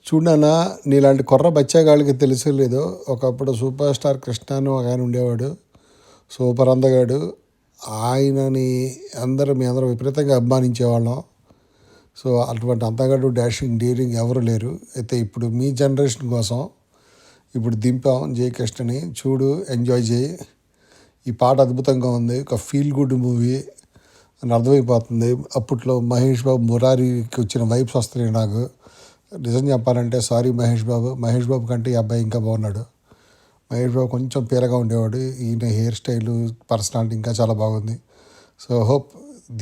చూడన్నా నీలాంటి కుర్ర బచ్చాగాళ్ళకి తెలుసు లేదో, ఒకప్పుడు సూపర్ స్టార్ కృష్ణ అని ఒక ఆయన ఉండేవాడు, సూపర్ అందగాడు. ఆయనని మీ అందరూ విపరీతంగా అభిమానించేవాళ్ళం. సో అటువంటి అందగాడు, డాషింగ్, డీరింగ్ ఎవరు లేరు. అయితే ఇప్పుడు మీ జనరేషన్ కోసం ఇప్పుడు దింపాం జయకృష్ణని. చూడు, ఎంజాయ్ చేయి. ఈ పాట అద్భుతంగా ఉంది, ఒక ఫీల్ గుడ్ మూవీ అని అర్థమైపోతుంది. అప్పట్లో మహేష్ బాబు మురారికి వచ్చిన వైబ్స్ వస్తున్నాయి నాకు. నిజం చెప్పాలంటే సారీ మహేష్ బాబు కంటే ఈ అబ్బాయి ఇంకా బాగున్నాడు. మహేష్ బాబు కొంచెం పీరగా ఉండేవాడు, ఈయన హెయిర్ స్టైలు, పర్సనాలిటీ ఇంకా చాలా బాగుంది. So hope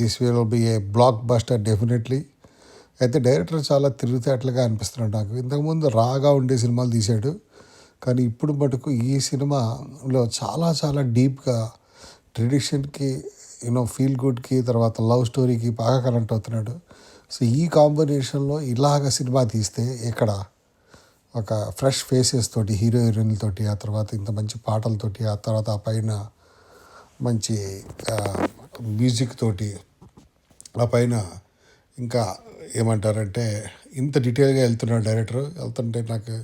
this will be A block buster definitely. అయితే డైరెక్టర్ చాలా తిరుగుతేటలుగా అనిపిస్తున్నాడు నాకు. ఇంతకుముందు రాగా ఉండే సినిమాలు తీశాడు, కానీ ఇప్పుడు మటుకు ఈ సినిమాలో చాలా చాలా డీప్గా ట్రెడిషన్కి, ఫీల్ గుడ్కి, తర్వాత లవ్ స్టోరీకి బాగా కనెక్ట్ అవుతున్నాడు. సో ఈ కాంబినేషన్లో ఇలాగ సినిమా తీస్తే ఇక్కడ ఒక ఫ్రెష్ ఫేసెస్ తోటి, హీరో హీరోయిన్లతోటి, ఆ తర్వాత ఇంత మంచి పాటలతోటి, ఆ తర్వాత ఆ పైన మంచి మ్యూజిక్ తోటి, ఆ పైన ఇంకా ఏమంటారంటే ఇంత డీటెయిల్గా వెళ్తున్నాడు డైరెక్టర్. వెళ్తుంటే నాకు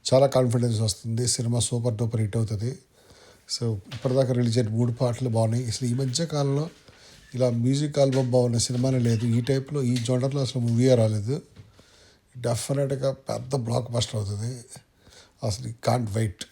చాలా కాన్ఫిడెన్స్ వస్తుంది, సినిమా సూపర్ డూపర్ హిట్ అవుతుంది. సో ఇప్పటిదాకా రిలీజ్ అయిన 3 పాటలు బాగున్నాయి. అసలు ఈ మధ్య కాలంలో ఇలా మ్యూజిక్ ఆల్బమ్ బాగున్న సినిమానే లేదు. ఈ టైప్లో, ఈ జోనర్లో అసలు మూవీయే రాలేదు. డెఫినెట్గా పెద్ద బ్లాక్ బస్టర్ అవుతుంది. అసలు కాంట్ వెయిట్.